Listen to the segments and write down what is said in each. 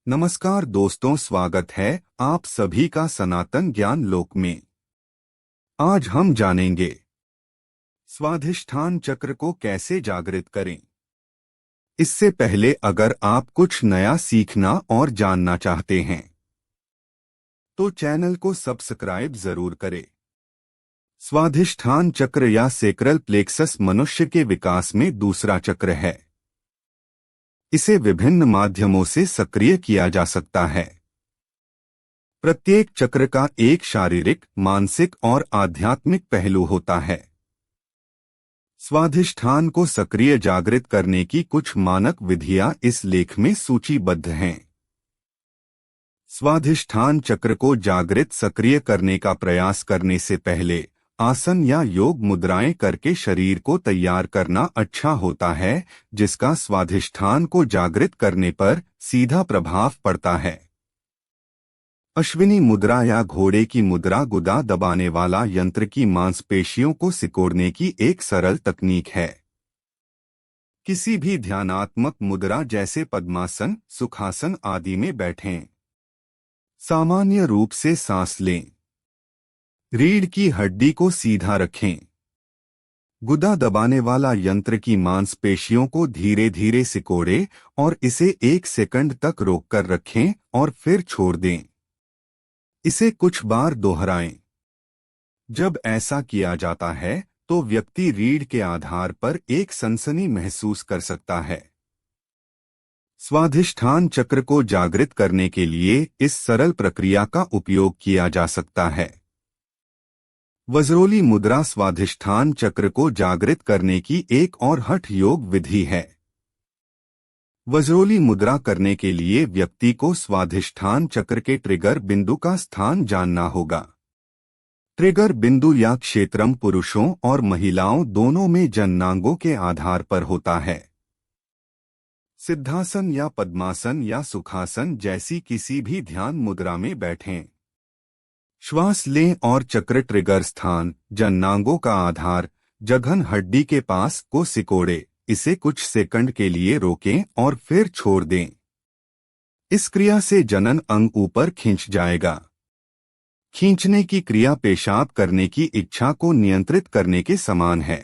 नमस्कार दोस्तों, स्वागत है आप सभी का सनातन ज्ञान लोक में। आज हम जानेंगे स्वाधिष्ठान चक्र को कैसे जागृत करें। इससे पहले अगर आप कुछ नया सीखना और जानना चाहते हैं तो चैनल को सब्सक्राइब जरूर करें। स्वाधिष्ठान चक्र या सेक्रल प्लेक्सस मनुष्य के विकास में दूसरा चक्र है। इसे विभिन्न माध्यमों से सक्रिय किया जा सकता है। प्रत्येक चक्र का एक शारीरिक, मानसिक और आध्यात्मिक पहलू होता है। स्वाधिष्ठान को सक्रिय जागृत करने की कुछ मानक विधियां इस लेख में सूचीबद्ध हैं। स्वाधिष्ठान चक्र को जागृत सक्रिय करने का प्रयास करने से पहले आसन या योग मुद्राएं करके शरीर को तैयार करना अच्छा होता है, जिसका स्वाधिष्ठान को जागृत करने पर सीधा प्रभाव पड़ता है। अश्विनी मुद्रा या घोड़े की मुद्रा गुदा दबाने वाला यंत्र की मांसपेशियों को सिकोड़ने की एक सरल तकनीक है। किसी भी ध्यानात्मक मुद्रा जैसे पद्मासन, सुखासन आदि में बैठें। सामान्य रूप से सांस लें। रीढ़ की हड्डी को सीधा रखें। गुदा दबाने वाला यंत्र की मांसपेशियों को धीरे धीरे सिकोड़ें और इसे 1 सेकंड तक रोककर रखें और फिर छोड़ दें। इसे कुछ बार दोहराएं। जब ऐसा किया जाता है तो व्यक्ति रीढ़ के आधार पर एक सनसनी महसूस कर सकता है। स्वाधिष्ठान चक्र को जागृत करने के लिए इस सरल प्रक्रिया का उपयोग किया जा सकता है। वज्रोली मुद्रा स्वाधिष्ठान चक्र को जागृत करने की एक और हठ योग विधि है। वज्रोली मुद्रा करने के लिए व्यक्ति को स्वाधिष्ठान चक्र के ट्रिगर बिंदु का स्थान जानना होगा। ट्रिगर बिंदु या क्षेत्रम पुरुषों और महिलाओं दोनों में जननांगों के आधार पर होता है। सिद्धासन या पद्मासन या सुखासन जैसी किसी भी ध्यान मुद्रा में बैठें। श्वास लें और चक्र ट्रिगर स्थान, जननांगों का आधार, जघन हड्डी के पास को सिकोड़े। इसे कुछ सेकंड के लिए रोकें और फिर छोड़ दें। इस क्रिया से जनन अंग ऊपर खींच जाएगा। खींचने की क्रिया पेशाब करने की इच्छा को नियंत्रित करने के समान है।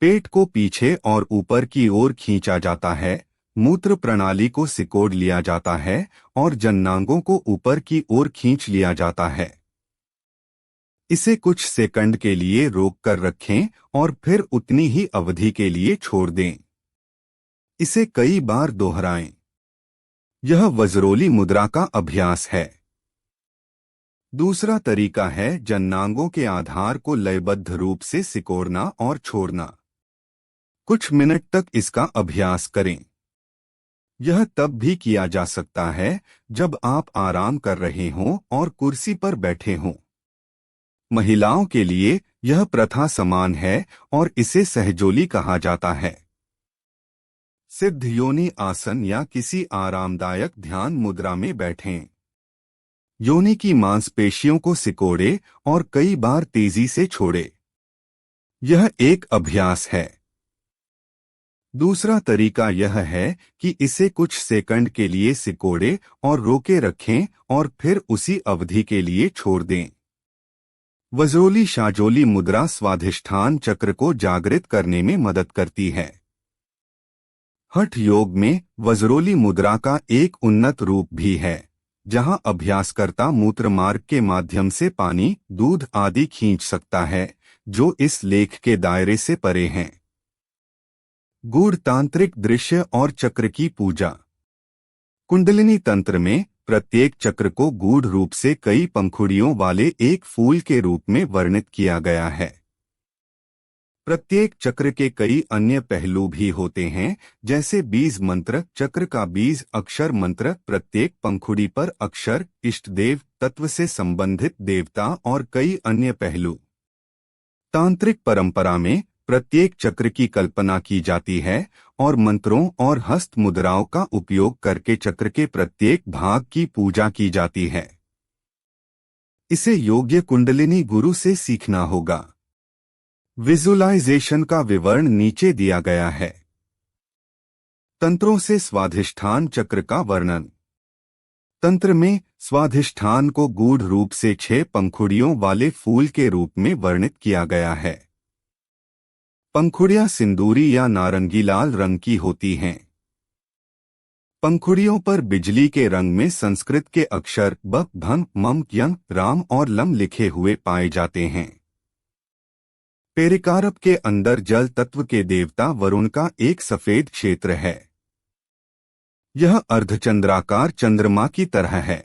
पेट को पीछे और ऊपर की ओर खींचा जाता है, मूत्र प्रणाली को सिकोड़ लिया जाता है और जननांगों को ऊपर की ओर खींच लिया जाता है। इसे कुछ सेकंड के लिए रोक कर रखें और फिर उतनी ही अवधि के लिए छोड़ दें। इसे कई बार दोहराएं। यह वज्रोली मुद्रा का अभ्यास है। दूसरा तरीका है जननांगों के आधार को लयबद्ध रूप से सिकोड़ना और छोड़ना। कुछ मिनट तक इसका अभ्यास करें। यह तब भी किया जा सकता है जब आप आराम कर रहे हों और कुर्सी पर बैठे हों। महिलाओं के लिए यह प्रथा समान है और इसे सहजोली कहा जाता है। सिद्ध योनि आसन या किसी आरामदायक ध्यान मुद्रा में बैठें। योनि की मांसपेशियों को सिकोड़े और कई बार तेजी से छोड़े। यह एक अभ्यास है। दूसरा तरीका यह है कि इसे कुछ सेकंड के लिए सिकोड़े और रोके रखें और फिर उसी अवधि के लिए छोड़ दें। वज्रोली शाजोली मुद्रा स्वाधिष्ठान चक्र को जागृत करने में मदद करती है। हठ योग में वज्रोली मुद्रा का एक उन्नत रूप भी है, जहां अभ्यासकर्ता मूत्र मार्ग के माध्यम से पानी, दूध आदि खींच सकता है, जो इस लेख के दायरे से परे हैं। गूढ़ तांत्रिक दृश्य और चक्र की पूजा। कुंडलिनी तंत्र में प्रत्येक चक्र को गूढ़ रूप से कई पंखुड़ियों वाले एक फूल के रूप में वर्णित किया गया है। प्रत्येक चक्र के कई अन्य पहलू भी होते हैं, जैसे बीज मंत्र, चक्र का बीज अक्षर मंत्र, प्रत्येक पंखुड़ी पर अक्षर, इष्टदेव, तत्व से संबंधित देवता और कई अन्य पहलू। तांत्रिक परंपरा में प्रत्येक चक्र की कल्पना की जाती है और मंत्रों और हस्त मुद्राओं का उपयोग करके चक्र के प्रत्येक भाग की पूजा की जाती है। इसे योग्य कुंडलिनी गुरु से सीखना होगा। विजुअलाइजेशन का विवरण नीचे दिया गया है। तंत्रों से स्वाधिष्ठान चक्र का वर्णन। तंत्र में स्वाधिष्ठान को गूढ़ रूप से 6 पंखुड़ियों वाले फूल के रूप में वर्णित किया गया है। पंखुड़ियां सिंदूरी या नारंगी लाल रंग की होती हैं। पंखुड़ियों पर बिजली के रंग में संस्कृत के अक्षर ब, भम, मम, यम, राम और लम लिखे हुए पाए जाते हैं। पेरिकार्प के अंदर जल तत्व के देवता वरुण का एक सफेद क्षेत्र है। यह अर्धचंद्राकार चंद्रमा की तरह है।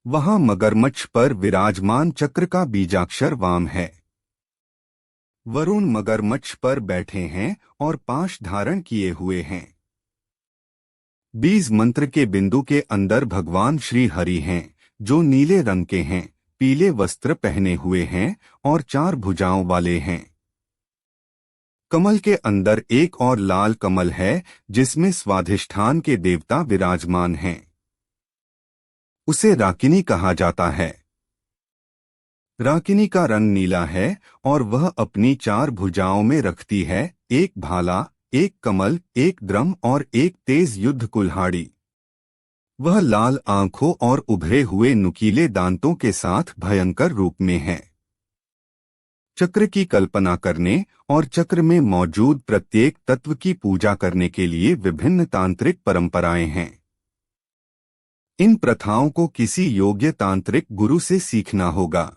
वहां मगरमच्छ पर विराजमान चक्र का बीजाक्षर वाम है। वरुण मगरमच्छ पर बैठे हैं और पाश धारण किए हुए हैं। बीज मंत्र के बिंदु के अंदर भगवान श्री हरि हैं, जो नीले रंग के हैं, पीले वस्त्र पहने हुए हैं और 4 भुजाओं वाले हैं। कमल के अंदर एक और लाल कमल है, जिसमें स्वाधिष्ठान के देवता विराजमान हैं। उसे राकिनी कहा जाता है। राकिनी का रंग नीला है और वह अपनी 4 भुजाओं में रखती है एक भाला, एक कमल, एक द्रम और एक तेज युद्ध कुल्हाड़ी। वह लाल आंखों और उभरे हुए नुकीले दांतों के साथ भयंकर रूप में है। चक्र की कल्पना करने और चक्र में मौजूद प्रत्येक तत्व की पूजा करने के लिए विभिन्न तांत्रिक परंपराएं हैं। इन प्रथाओं को किसी योग्य तांत्रिक गुरु से सीखना होगा।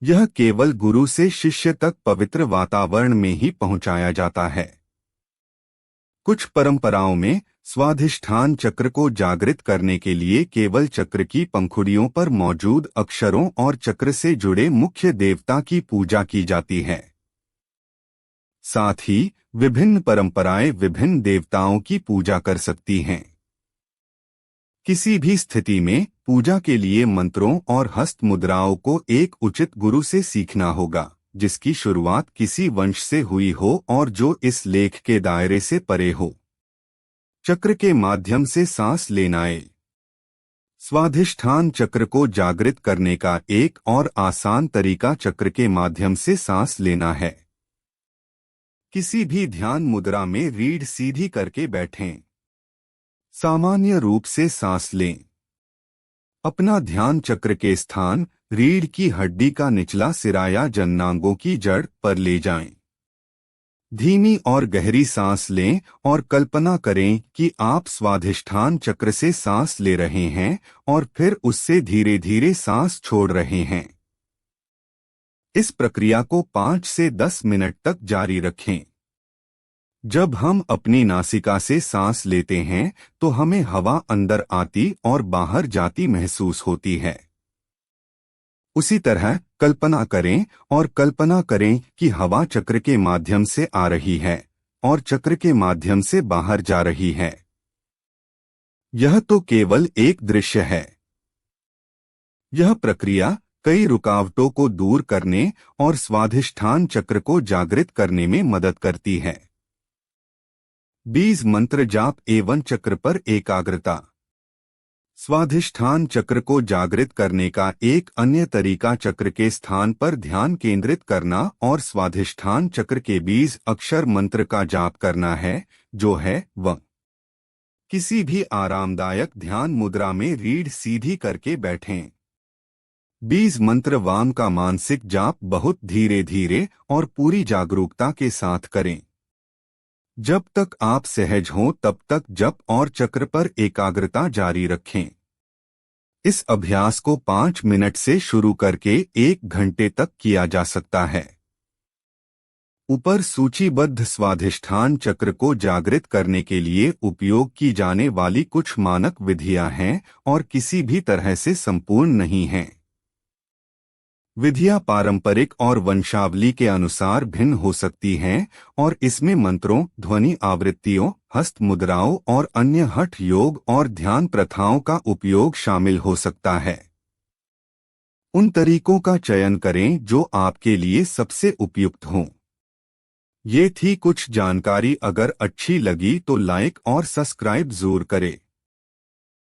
यह केवल गुरु से शिष्य तक पवित्र वातावरण में ही पहुंचाया जाता है। कुछ परंपराओं में स्वाधिष्ठान चक्र को जागृत करने के लिए केवल चक्र की पंखुड़ियों पर मौजूद अक्षरों और चक्र से जुड़े मुख्य देवता की पूजा की जाती है। साथ ही विभिन्न परंपराएं विभिन्न देवताओं की पूजा कर सकती हैं। किसी भी स्थिति में पूजा के लिए मंत्रों और हस्त मुद्राओं को एक उचित गुरु से सीखना होगा, जिसकी शुरुआत किसी वंश से हुई हो और जो इस लेख के दायरे से परे हो। चक्र के माध्यम से सांस लेना। स्वाधिष्ठान चक्र को जागृत करने का एक और आसान तरीका चक्र के माध्यम से सांस लेना है। किसी भी ध्यान मुद्रा में रीढ़ सीधी करके बैठें। सामान्य रूप से सांस लें। अपना ध्यान चक्र के स्थान रीढ़ की हड्डी का निचला सिरा या जननांगों की जड़ पर ले जाएं। धीमी और गहरी सांस लें और कल्पना करें कि आप स्वाधिष्ठान चक्र से सांस ले रहे हैं और फिर उससे धीरे धीरे सांस छोड़ रहे हैं। इस प्रक्रिया को 5 से 10 मिनट तक जारी रखें। जब हम अपनी नासिका से सांस लेते हैं तो हमें हवा अंदर आती और बाहर जाती महसूस होती है। उसी तरह कल्पना करें कि हवा चक्र के माध्यम से आ रही है और चक्र के माध्यम से बाहर जा रही है। यह तो केवल एक दृश्य है। यह प्रक्रिया कई रुकावटों को दूर करने और स्वाधिष्ठान चक्र को जागृत करने में मदद करती है। बीज मंत्र जाप एवं चक्र पर एकाग्रता। स्वाधिष्ठान चक्र को जागृत करने का एक अन्य तरीका चक्र के स्थान पर ध्यान केंद्रित करना और स्वाधिष्ठान चक्र के बीज अक्षर मंत्र का जाप करना है, जो है व। किसी भी आरामदायक ध्यान मुद्रा में रीढ़ सीधी करके बैठें। बीज मंत्र वाम का मानसिक जाप बहुत धीरे धीरे और पूरी जागरूकता के साथ करें। जब तक आप सहज हों तब तक जप और चक्र पर एकाग्रता जारी रखें। इस अभ्यास को 5 मिनट से शुरू करके 1 घंटे तक किया जा सकता है। ऊपर सूचीबद्ध स्वाधिष्ठान चक्र को जागृत करने के लिए उपयोग की जाने वाली कुछ मानक विधियां हैं और किसी भी तरह से संपूर्ण नहीं हैं। विधियां पारंपरिक और वंशावली के अनुसार भिन्न हो सकती हैं और इसमें मंत्रों, ध्वनि आवृत्तियों, हस्त मुद्राओं और अन्य हठ योग और ध्यान प्रथाओं का उपयोग शामिल हो सकता है। उन तरीकों का चयन करें जो आपके लिए सबसे उपयुक्त हों। ये थी कुछ जानकारी। अगर अच्छी लगी तो लाइक और सब्सक्राइब जरूर करें।